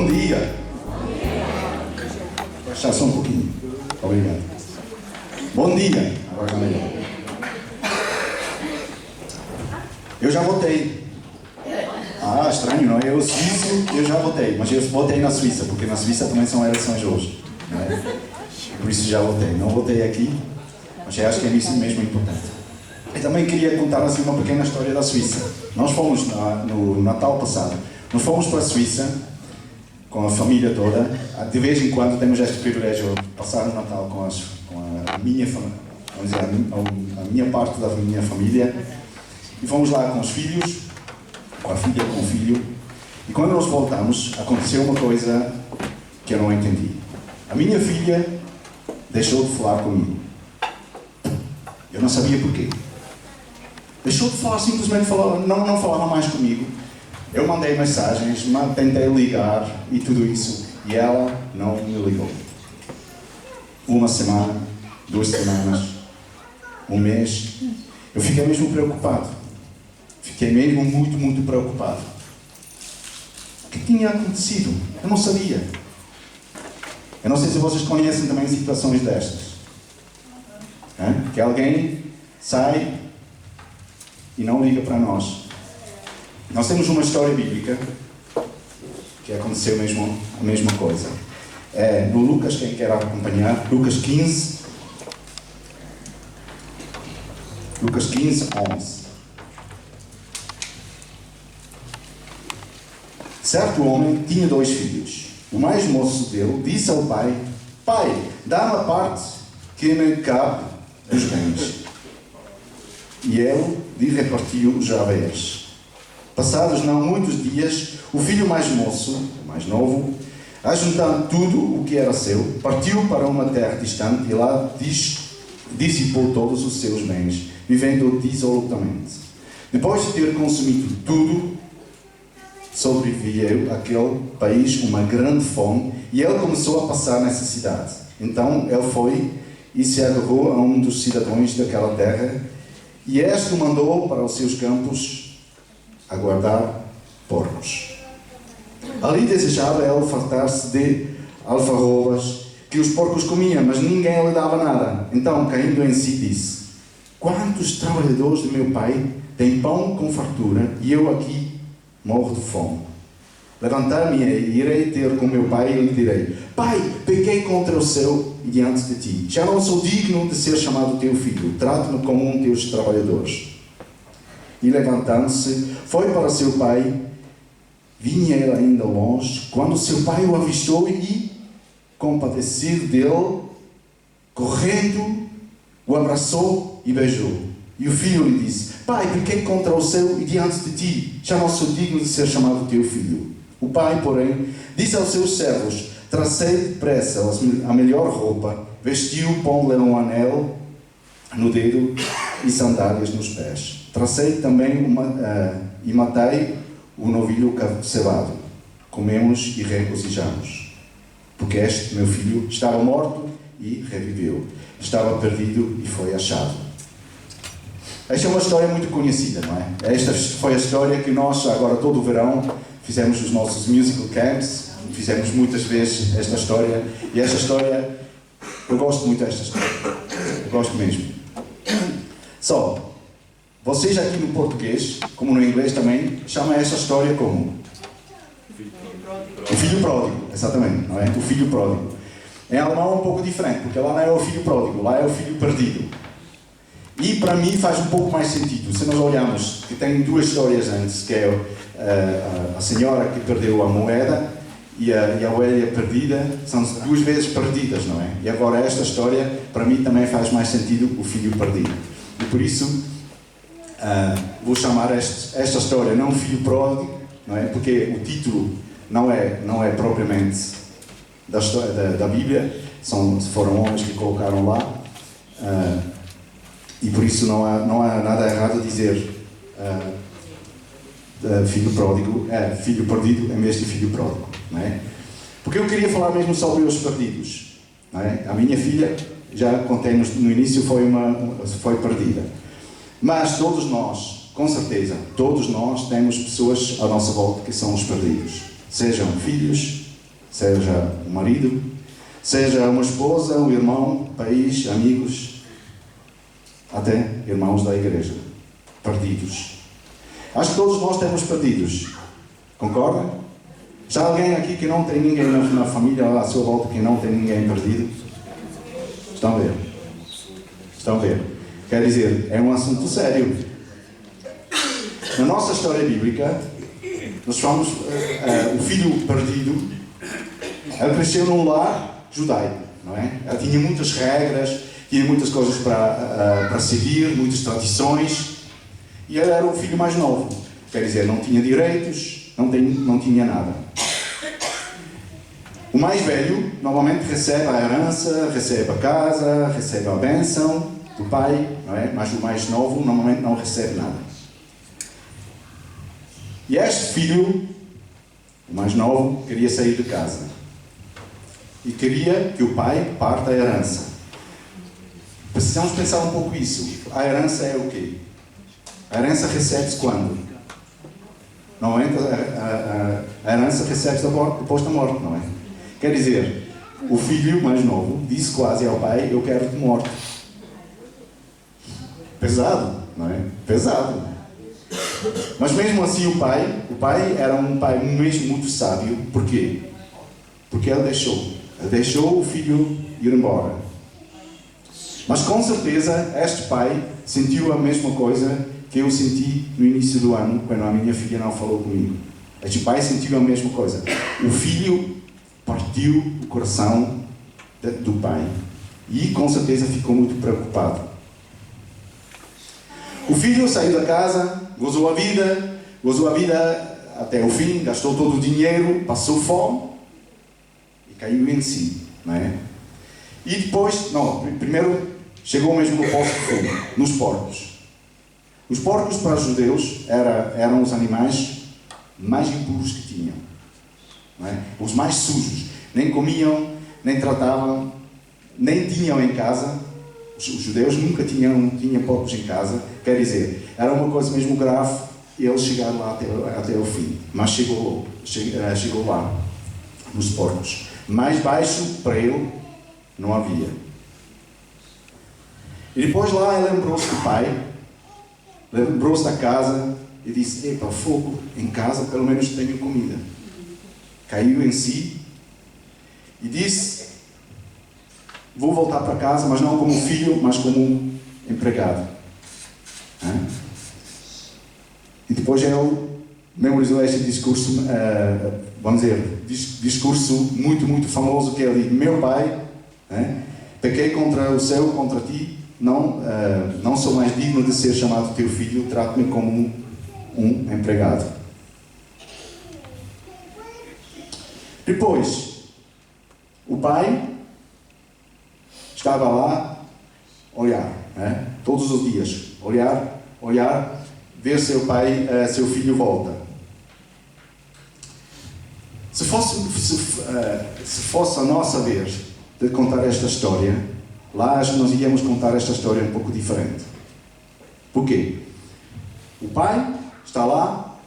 Bom dia. Vou baixar só um pouquinho. Obrigado. Bom dia. Agora já melhor. Eu já votei. Ah, estranho, não é? Eu suíço, eu já votei. Mas eu votei na Suíça, porque na Suíça também são eleições hoje. Não é? Por isso já votei. Não votei aqui, mas eu acho que é isso mesmo importante. Eu também queria contar assim uma pequena história da Suíça. Nós fomos no Natal passado. Nós fomos para a Suíça com a família toda. De vez em quando temos este privilégio de passar o Natal com a minha família, vamos dizer, a minha parte da minha família. E fomos lá com os filhos, com a filha, com o filho. E quando nós voltamos, aconteceu uma coisa que eu não entendi. A minha filha deixou de falar comigo. Eu não sabia porquê. Deixou de falar, simplesmente não falava mais comigo. Eu mandei mensagens, tentei ligar e tudo isso. E ela não me ligou. Uma semana, 2 semanas, um mês. Eu fiquei mesmo preocupado. Fiquei mesmo muito preocupado. O que tinha acontecido? Eu não sabia. Eu não sei se vocês conhecem também situações destas. Que alguém sai e não liga para nós. Nós temos uma história bíblica que aconteceu mesmo a mesma coisa. No Lucas, quem quer acompanhar, Lucas 15, 11. Certo homem tinha 2 filhos. O mais moço dele disse ao pai: Pai, dá-me a parte que me cabe dos bens. E ele lhe repartiu os haveres. Passados não muitos dias, o filho mais moço, o mais novo, ajuntando tudo o que era seu, partiu para uma terra distante e lá dissipou todos os seus bens, vivendo dissolutamente. Depois de ter consumido tudo, sobreveio àquele país uma grande fome e ele começou a passar necessidade. Então ele foi e se agarrou a um dos cidadãos daquela terra e este o mandou para os seus campos a guardar porcos. Ali desejava ele fartar-se de alfarrobas que os porcos comiam, mas ninguém lhe dava nada. Então, caindo em si, disse: Quantos trabalhadores de meu pai têm pão com fartura e eu aqui morro de fome? Levantar-me-ei e irei ter com meu pai e lhe direi: Pai, pequei contra o céu e diante de ti. Já não sou digno de ser chamado teu filho. Trate-me como um dos teus trabalhadores. E levantando-se, foi para seu pai. Vinha ele ainda longe, quando seu pai o avistou e, compadecido dele, correndo, o abraçou e beijou. E o filho lhe disse: Pai, pequei contra o céu e diante de ti. Já não sou digno de ser chamado teu filho. O pai, porém, disse aos seus servos: Tracei depressa a melhor roupa, vestiu, pão-lhe um anel no dedo e sandálias nos pés. Tracei também e matei o novilho cevado. Comemos e regozijamos. Porque este meu filho estava morto e reviveu. Estava perdido e foi achado. Esta é uma história muito conhecida, não é? Esta foi a história que nós, agora todo o verão, fizemos os nossos musical camps. Fizemos muitas vezes esta história. E esta história, eu gosto muito desta história. Eu gosto mesmo. Só, vocês aqui no português, como no inglês também, chamam esta história como? O filho pródigo, exatamente, não é? O filho pródigo. Em alemão é um pouco diferente, porque lá não é o filho pródigo, lá é o filho perdido. E para mim faz um pouco mais sentido. Se nós olharmos que tem 2 histórias antes, que é a senhora que perdeu a moeda e a ovelha perdida, são 2 vezes perdidas, não é? E agora esta história, para mim também faz mais sentido, o filho perdido. E por isso, vou chamar esta história não filho pródigo, não é? Porque o título não é propriamente da história da Bíblia, foram homens que colocaram lá, e por isso não há nada errado a dizer filho pródigo, filho perdido em vez de filho pródigo, não é? Porque eu queria falar mesmo sobre os perdidos, não é? A minha filha, já contei no início, foi perdida. Mas todos nós, com certeza, todos nós temos pessoas à nossa volta que são os perdidos. Sejam filhos, seja o marido, seja uma esposa, um irmão, país, amigos, até irmãos da igreja, perdidos. Acho que todos nós temos perdidos, concordam? Já há alguém aqui que não tem ninguém na família à sua volta que não tem ninguém perdido? Estão a ver? Estão a ver? Quer dizer, é um assunto sério. Na nossa história bíblica, nós chamamos o filho perdido. Ele cresceu num lar judaico, não é? Ele tinha muitas regras, tinha muitas coisas para seguir, muitas tradições. E ele era o filho mais novo. Quer dizer, não tinha direitos, não tinha nada. O mais velho normalmente recebe a herança, recebe a casa, recebe a bênção do pai, não é? Mas o mais novo normalmente não recebe nada. E este filho, o mais novo, queria sair de casa. E queria que o pai parte a herança. Precisamos pensar um pouco isso. A herança é o quê? A herança recebe-se quando? Normalmente a herança recebe-se depois da morte, não é? Quer dizer, o filho mais novo disse quase ao pai, eu quero-te morto. Pesado, não é? Pesado. Mas mesmo assim o pai era um pai mesmo muito sábio. Por quê? Porque ele deixou o filho ir embora. Mas com certeza este pai sentiu a mesma coisa que eu senti no início do ano, quando a minha filha não falou comigo. Este pai sentiu a mesma coisa. O filho partiu o coração do pai e com certeza ficou muito preocupado. O filho saiu da casa, gozou a vida até o fim, gastou todo o dinheiro, passou fome e caiu em si, não é? E depois, primeiro chegou mesmo no poço de fogo, nos porcos. Os porcos para os judeus eram os animais mais impuros que tinham. Não é? Os mais sujos. Nem comiam, nem tratavam, nem tinham em casa. Os judeus nunca tinham porcos em casa. Quer dizer, era uma coisa mesmo grave e eles chegaram lá até o fim. Mas chegou lá, nos porcos. Mais baixo para ele não havia. E depois lá ele lembrou-se do pai, lembrou-se da casa e disse, epa, fogo, em casa pelo menos tenho comida. Caiu em si e disse, vou voltar para casa, mas não como filho, mas como empregado. E depois ele memorizou este discurso, vamos dizer, discurso muito, muito famoso que ele diz, meu pai, pequei contra o céu, contra ti, não sou mais digno de ser chamado teu filho, trate-me como um empregado. Depois, o pai estava lá, olhar, todos os dias, olhar, ver seu filho volta. Se fosse a nossa vez de contar esta história, lá nós íamos contar esta história um pouco diferente. Por quê? O pai está lá,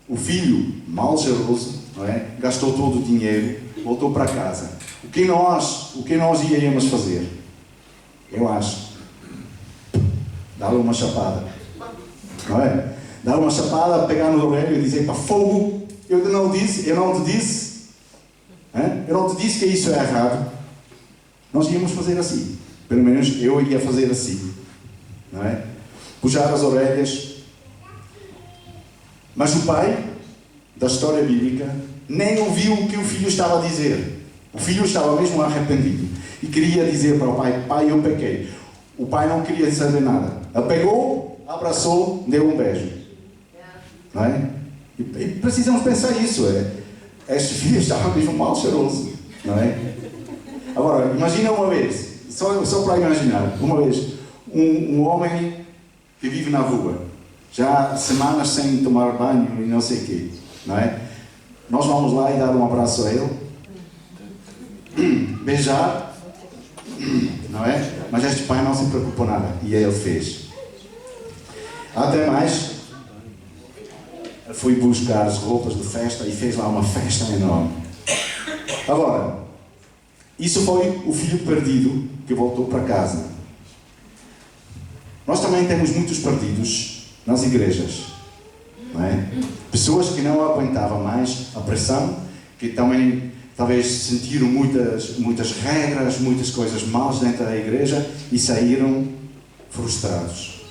o filho, mal cheiroso, não é? Gastou todo o dinheiro, voltou para casa. O que nós iríamos fazer? Eu acho. Dar-lhe uma chapada. Não é? Dar uma chapada, pegar no orelho e dizer, para fogo, eu não te disse que isso é errado. Nós íamos fazer assim. Pelo menos eu ia fazer assim. Não é? Puxar as orelhas. Mas o pai, da história bíblica, nem ouviu o que o filho estava a dizer. O filho estava mesmo arrependido. E queria dizer para o pai, pai, eu pequei. O pai não queria saber nada. Ele pegou, abraçou, deu um beijo. Não é? E precisamos pensar isso. Este filho estava mesmo mal cheiroso. Não é? Agora, imagina uma vez, só para imaginar, uma vez, um homem que vive na rua, já semanas sem tomar banho e não sei o quê, não é? Nós vamos lá e dar um abraço a ele, beijar, não é? Mas este pai não se preocupou nada, e ele fez. Até mais, foi buscar as roupas de festa e fez lá uma festa enorme. Agora, isso foi o filho perdido que voltou para casa. Nós também temos muitos perdidos nas igrejas, não é? Pessoas que não aguentavam mais a pressão, que também talvez sentiram muitas regras, muitas coisas más dentro da igreja e saíram frustrados.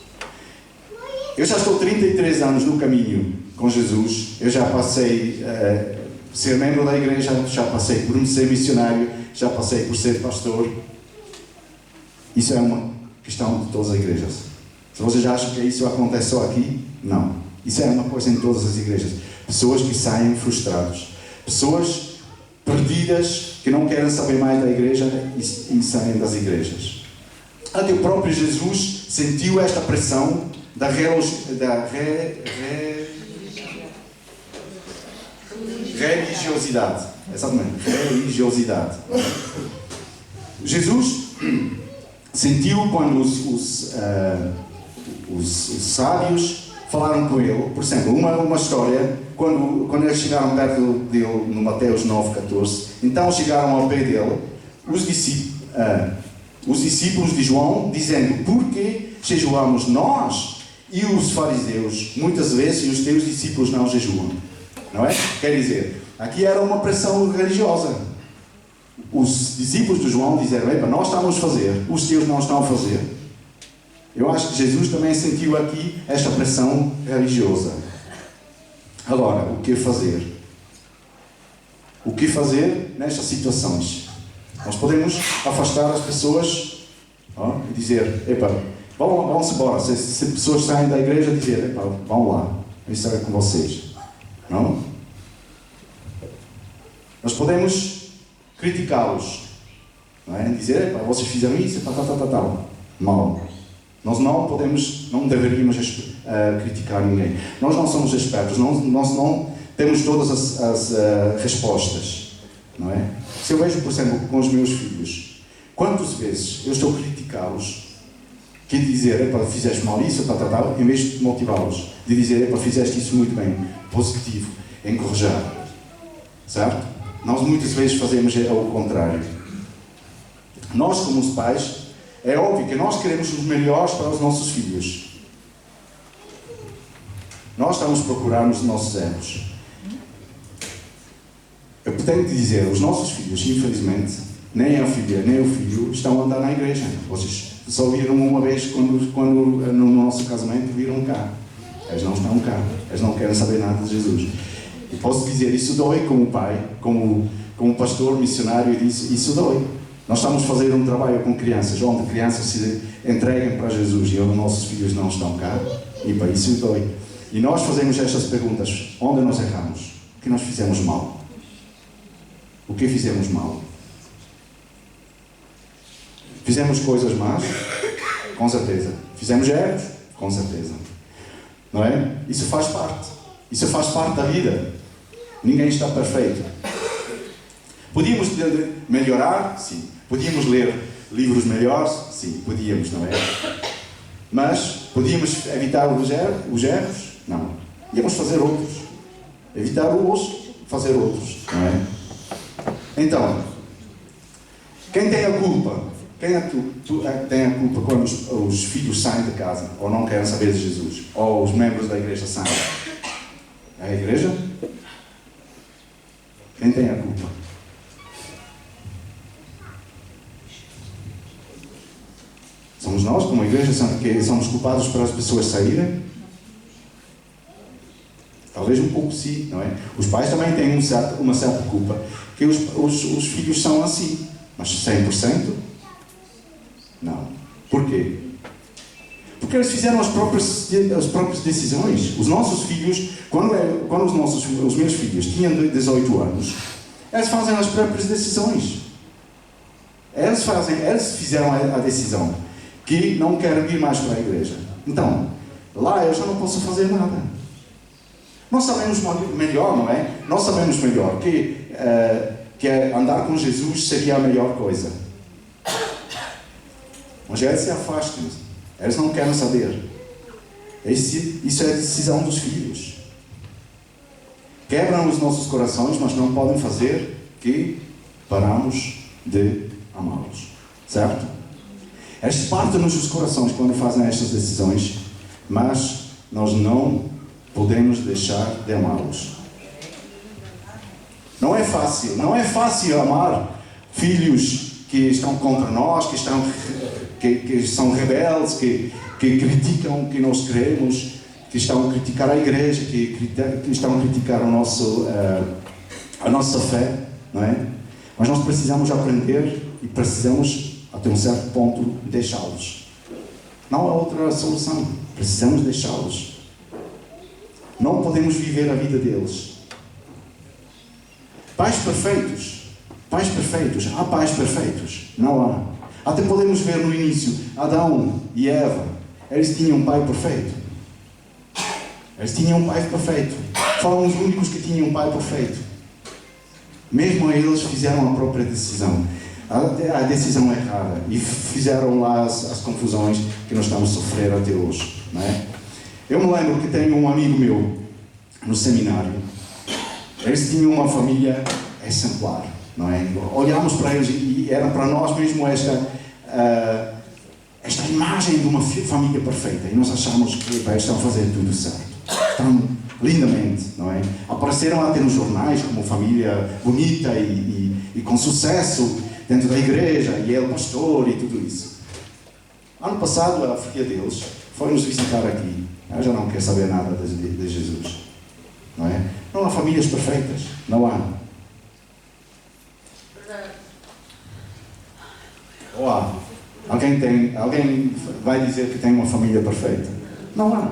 Eu já estou 33 anos no caminho com Jesus, eu já passei ser membro da igreja, já passei por ser missionário, já passei por ser pastor. Isso é uma questão de todas as igrejas. Se vocês acham que isso acontece só aqui, não. Isso é uma coisa em todas as igrejas. Pessoas que saem frustrados. Pessoas perdidas, que não querem saber mais da igreja e saem das igrejas. Até o próprio Jesus sentiu esta pressão da religiosidade. Exatamente, religiosidade. Jesus sentiu quando os sábios falaram com ele. Por exemplo, uma história, quando eles chegaram perto dele, no Mateus 9,14, então chegaram ao pé dele os discípulos de João, dizendo: por que jejuamos nós e os fariseus muitas vezes e os teus discípulos não jejuam? Não é? Quer dizer, aqui era uma pressão religiosa. Os discípulos de João disseram: epa, nós estamos a fazer, os teus não estão a fazer. Eu acho que Jesus também sentiu aqui esta pressão religiosa. Agora, o que fazer? O que fazer nestas situações? Nós podemos afastar as pessoas e dizer: epa, vão-se embora. Se pessoas saem da igreja, dizer: epa, vão lá, eu estarei com vocês. Não? Nós podemos criticá-los, não é? Dizer: epa, vocês fizeram isso, tal. Mal. Nós não deveríamos criticar ninguém. Nós não somos expertos, nós não temos todas as respostas, não é? Se eu vejo, por exemplo, com os meus filhos, quantas vezes eu estou a criticá-los, que dizer: epa, fizeste mal isso, tal, em vez de motivá-los, de dizer: epa, fizeste isso muito bem, positivo, encorajar, certo? Nós muitas vezes fazemos o contrário. Nós, como os pais, é óbvio que nós queremos os melhores para os nossos filhos. Nós estamos a procurar os nossos erros. Eu tenho que dizer, os nossos filhos, infelizmente, nem a filha nem o filho estão a andar na igreja. Vocês só viram uma vez quando no nosso casamento viram cá. Eles não estão cá. Eles não querem saber nada de Jesus. E posso dizer, isso dói como pai, como pastor, missionário, isso dói. Nós estamos a fazer um trabalho com crianças, onde crianças se entreguem para Jesus e os nossos filhos não estão cá, e para isso dói. E nós fazemos estas perguntas: onde nós erramos? O que nós fizemos mal? O que fizemos mal? Fizemos coisas más? Com certeza. Fizemos erros? Com certeza. Não é? Isso faz parte. Isso faz parte da vida. Ninguém está perfeito. Podíamos melhorar? Sim. Podíamos ler livros melhores? Sim, podíamos, não é? Mas podíamos evitar os erros? Não. Íamos fazer outros. Evitar os, fazer outros, não é? Então, quem tem a culpa? Quem tem a culpa quando os filhos saem de casa ou não querem saber de Jesus? Ou os membros da igreja saem? É a igreja? Quem tem a culpa? Somos nós, como igreja, que somos culpados para as pessoas saírem? Talvez um pouco sim, não é? Os pais também têm uma certa culpa, que os filhos são assim, mas 100%? Não. Porquê? Porque eles fizeram as próprias decisões. Os nossos filhos, quando os meus filhos tinham 18 anos, eles fazem as próprias decisões. Eles fizeram a decisão que não querem vir mais para a igreja. Então, lá eu já não posso fazer nada. Nós sabemos melhor, não é? Nós sabemos melhor que andar com Jesus seria a melhor coisa. Mas eles se afastam. Eles não querem saber. Isso é a decisão dos filhos. Quebram os nossos corações, mas não podem fazer que paramos de amá-los. Certo? Eles partem-nos os corações quando fazem estas decisões, mas nós não podemos deixar de amá-los. Não é fácil amar filhos que estão contra nós, que são rebeldes, que criticam o que nós queremos, que estão a criticar a igreja, que estão a criticar a nossa fé, não é? Mas nós precisamos aprender e precisamos, até um certo ponto, deixá-los. Não há outra solução. Precisamos deixá-los. Não podemos viver a vida deles. Pais perfeitos. Há pais perfeitos? Não há. Até podemos ver no início, Adão e Eva, eles tinham um pai perfeito. Foram os únicos que tinham um pai perfeito. Mesmo eles fizeram a própria decisão. A decisão errada. E fizeram lá as confusões que nós estamos a sofrer até hoje. Não é? Eu me lembro que tenho um amigo meu no seminário. Eles tinham uma família exemplar. Não é? Olhámos para eles e era para nós mesmo esta imagem de uma família perfeita. E nós achamos que eles estão a fazer tudo certo. Estão lindamente, não é? Apareceram até nos jornais como família bonita e com sucesso dentro da igreja, e ele pastor e tudo isso. Ano passado a filha deles foi nos visitar aqui. Ela já não quer saber nada de Jesus. Não é? Não há famílias perfeitas. Não há. Ou há? Alguém vai dizer que tem uma família perfeita? Não há.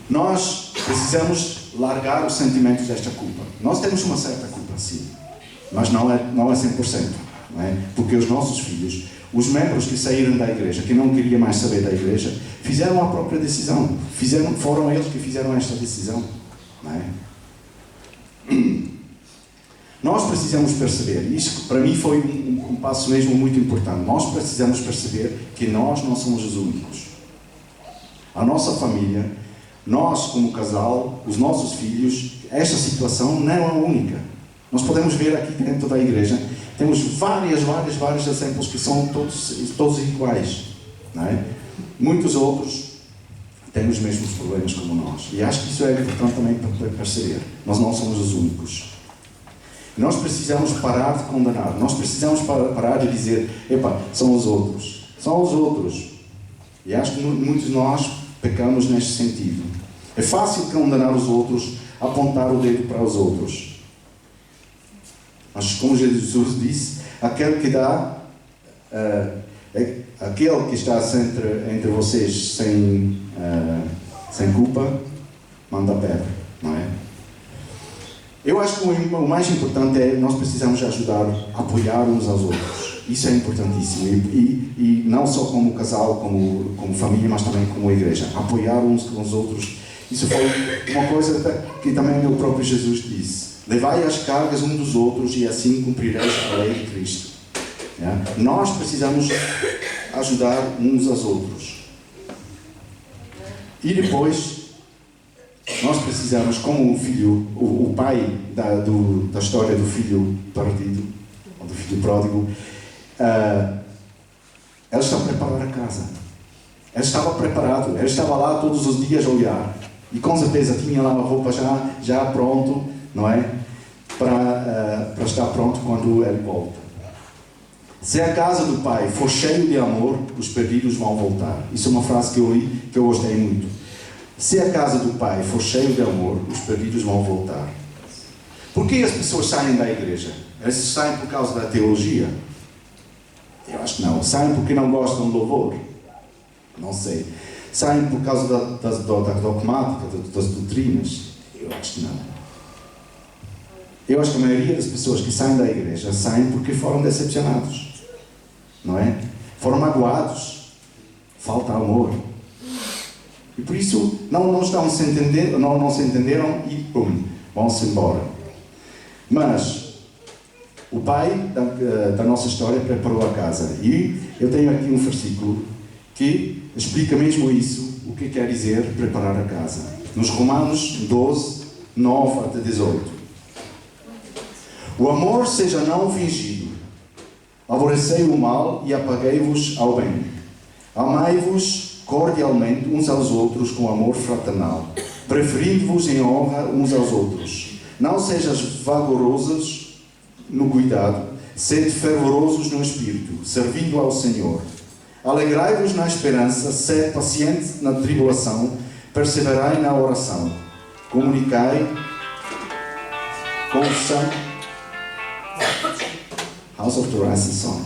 Nós precisamos largar os sentimentos desta culpa. Nós temos uma certa culpa, sim. Mas não é 100%. Não é? Porque os nossos filhos, os membros que saíram da igreja, que não queriam mais saber da igreja, fizeram a própria decisão. Foram eles que fizeram esta decisão. Não é? Nós precisamos perceber, isso para mim foi um passo mesmo muito importante. Nós precisamos perceber que nós não somos os únicos. A nossa família, nós como casal, os nossos filhos, esta situação não é a única. Nós podemos ver aqui dentro da igreja, temos vários exemplos que são todos iguais. Não é? Muitos outros têm os mesmos problemas como nós. E acho que isso é importante também para perceber. Nós não somos os únicos. Nós precisamos parar de condenar. Nós precisamos parar de dizer, são os outros. E acho que muitos de nós pecamos neste sentido. É fácil condenar os outros, apontar o dedo para os outros. Mas como Jesus disse, aquele que está entre vocês sem culpa, manda a pedra, não é? Eu acho que o mais importante é nós precisamos ajudar, apoiar uns aos outros. Isso é importantíssimo. E não só como casal, como família, mas também como igreja. Apoiar uns com os outros. Isso foi uma coisa que também o próprio Jesus disse. Levai as cargas uns dos outros e assim cumprireis a lei de Cristo. Nós precisamos ajudar uns aos outros. E depois, nós precisamos, como o filho, o pai da história do filho perdido, ou do filho pródigo, ele está a preparar a casa. Ele estava preparado, ele estava lá todos os dias a olhar. E com certeza tinha lá a roupa já pronto, não é? Para estar pronto quando ele volta. Se a casa do pai for cheia de amor, os perdidos vão voltar. Isso é uma frase que eu li, que eu gostei muito. Se a casa do pai for cheia de amor, os perdidos vão voltar. Por que as pessoas saem da igreja? Elas saem por causa da teologia? Eu acho que não. Saem porque não gostam do louvor? Não sei. Saem por causa da dogmática, das doutrinas? Eu acho que não. Eu acho que a maioria das pessoas que saem da igreja saem porque foram decepcionados. Não é? Foram magoados. Falta amor. E por isso não se entenderam e vão-se embora. Mas o pai da nossa história preparou a casa. E eu tenho aqui um versículo que explica mesmo isso, o que quer dizer preparar a casa. Nos Romanos 12, 9 até 18. O amor seja não fingido. Aborrecei o mal e apaguei-vos ao bem. Amai-vos cordialmente uns aos outros com amor fraternal, preferindo-vos em honra uns aos outros. Não sejas vagarosos no cuidado, sede fervorosos no espírito, servindo ao Senhor. Alegrai-vos na esperança, sede pacientes na tribulação, perseverai na oração. Comunicai com o santo. House of the Rising Sun.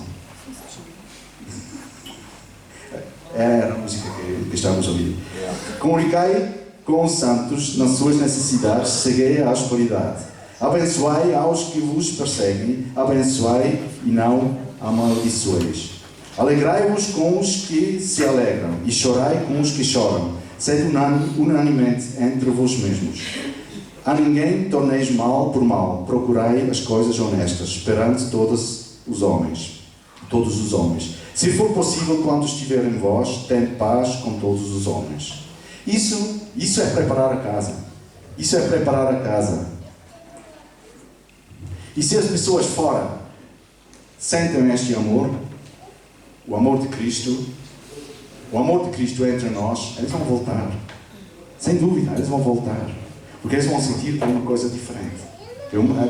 Era a música que estávamos ouvindo. Comunicai com os santos nas suas necessidades, seguei a asperidade. Abençoai aos que vos perseguem, abençoai e não amaldiçoeis. Alegrai-vos com os que se alegram e chorai com os que choram. Sede unanimemente entre vós mesmos. A ninguém torneis mal por mal, procurai as coisas honestas, perante todos os homens. Se for possível, quando estiver em vós, tende paz com todos os homens. Isso é preparar a casa. Isso é preparar a casa. E se as pessoas fora sentem este amor, o amor de Cristo entre nós, eles vão voltar. Sem dúvida, eles vão voltar. Porque eles vão sentir uma coisa diferente.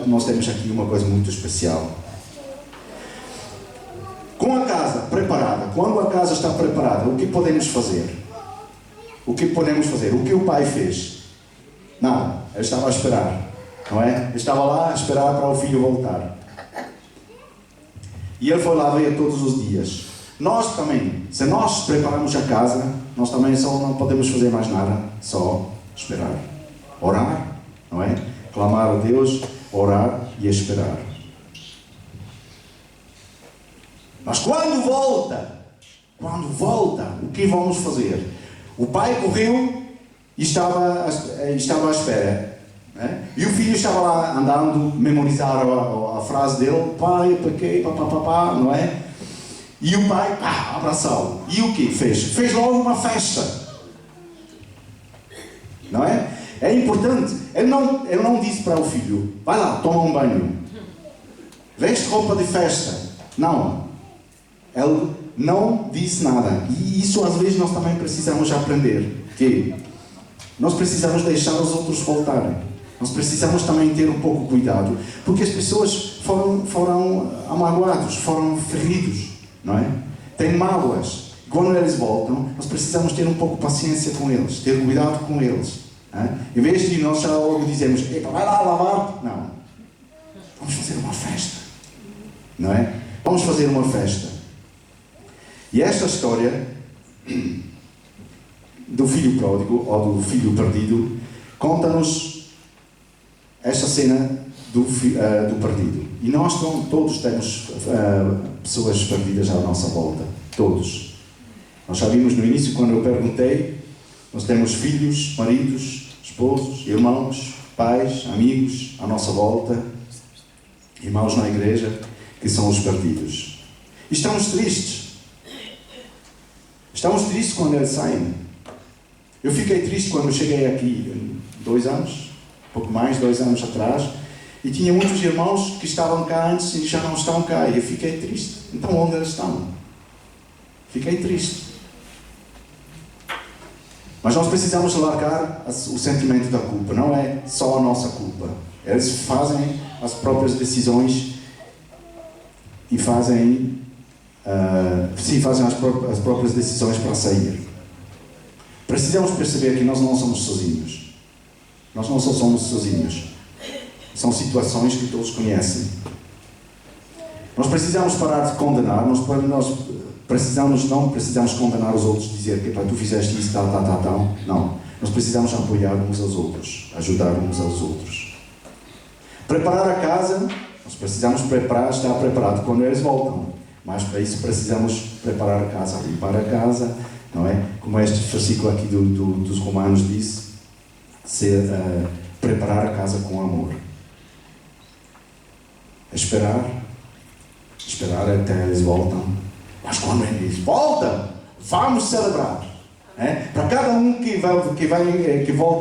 Nós temos aqui uma coisa muito especial. Com a casa preparada, quando a casa está preparada, o que podemos fazer? O que podemos fazer? O que o pai fez? Nada. Ele estava a esperar. Não é? Ele estava lá a esperar para o filho voltar. E ele foi lá ver todos os dias. Nós também, se nós prepararmos a casa, nós também só não podemos fazer mais nada, só esperar. Orar, não é? Clamar a Deus, orar e esperar. Mas quando volta, o que vamos fazer? O pai correu e estava à espera. Né? E o filho estava lá andando, memorizar a frase dele, pai, pequei, papapá, não é? E o pai, abraçou-o. E o que fez? Fez logo uma festa. Não é? É importante. Ele não disse para o filho, vai lá, toma um banho. Veste roupa de festa. Não. Ele não disse nada. E isso às vezes nós também precisamos aprender. Que nós precisamos deixar os outros voltarem. Nós precisamos também ter um pouco de cuidado. Porque as pessoas foram amagoados, foram feridos. Não é? Tem mágoas. Quando eles voltam, nós precisamos ter um pouco de paciência com eles, ter cuidado com eles. Em vez de nós já logo dizermos, vai lá lavar. Não. Vamos fazer uma festa. Não é? Vamos fazer uma festa. E esta história do filho pródigo, ou do filho perdido, conta-nos esta cena do perdido. E nós todos temos pessoas perdidas à nossa volta. Todos. Nós já vimos no início, quando eu perguntei, nós temos filhos, maridos, esposos, irmãos, pais, amigos à nossa volta, irmãos na igreja, que são os perdidos. E estamos tristes. Estamos tristes quando eles saem. Eu fiquei triste quando eu cheguei aqui, 2 anos, pouco mais, 2 anos atrás, e tinha muitos irmãos que estavam cá antes e já não estão cá, e eu fiquei triste. Então onde eles estão? Fiquei triste. Mas nós precisamos largar o sentimento da culpa. Não é só a nossa culpa. Eles fazem as próprias decisões e fazem as próprias decisões para sair. Precisamos perceber que nós não somos sozinhos. Nós não só somos sozinhos. São situações que todos conhecem. Nós precisamos parar de condenar. Nós não precisamos condenar os outros, dizer que tu fizeste isso, tal. Não. Nós precisamos apoiar uns aos outros, ajudar uns aos outros. Preparar a casa, nós precisamos estar preparado quando eles voltam. Mas para isso precisamos preparar a casa, limpar a casa, não é? Como este versículo aqui dos Romanos diz, preparar a casa com amor. Esperar até eles voltam. Mas quando eles voltam, vamos celebrar. Para cada um que volta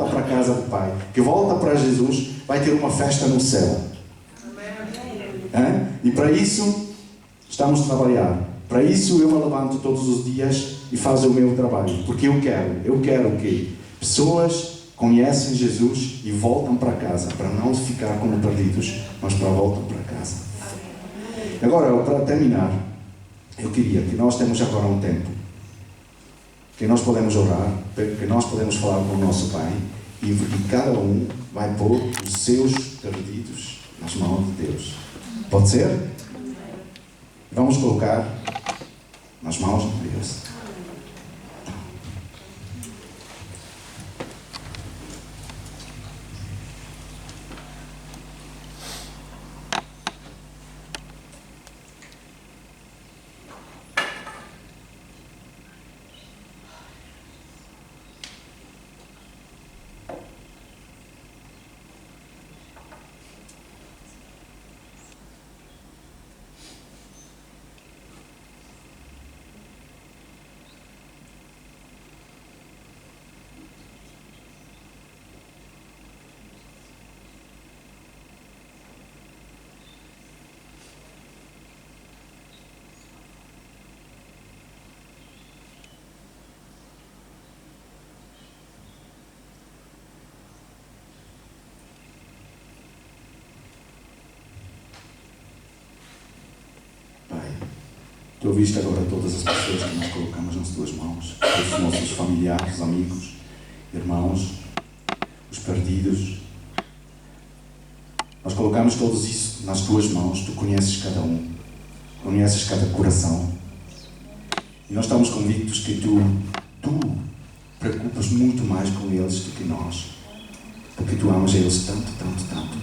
para a casa do Pai, que volta para Jesus, vai ter uma festa no céu. E para isso, estamos a trabalhar. Para isso, eu me levanto todos os dias e faço o meu trabalho. Porque eu quero que pessoas conhecem Jesus e voltam para casa, para não ficar como perdidos, mas para voltar para casa. Agora, para terminar, eu queria que nós temos agora um tempo que nós podemos orar, que nós podemos falar com o nosso Pai e cada um vai pôr os seus perdidos nas mãos de Deus. Pode ser? Vamos colocar nas mãos de Deus. Tu ouviste agora todas as pessoas que nós colocamos nas tuas mãos, os nossos familiares, amigos, irmãos, os perdidos. Nós colocamos todos isso nas tuas mãos, tu conheces cada um, conheces cada coração. E nós estamos convictos que tu preocupas muito mais com eles do que nós, porque tu amas eles tanto, tanto, tanto.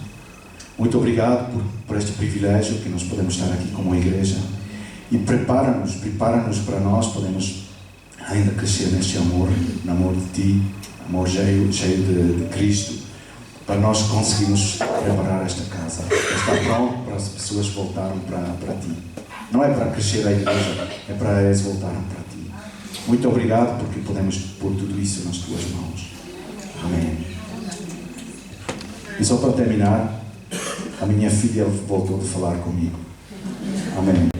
Muito obrigado por este privilégio que nós podemos estar aqui como igreja. E prepara-nos para nós podermos ainda crescer neste amor, no amor de Ti, amor cheio de Cristo, para nós conseguirmos preparar esta casa. Está pronto para as pessoas voltarem para Ti. Não é para crescer a igreja, é para eles voltarem para Ti. Muito obrigado porque podemos pôr tudo isso nas Tuas mãos. Amém. E só para terminar, a minha filha voltou a falar comigo. Amém.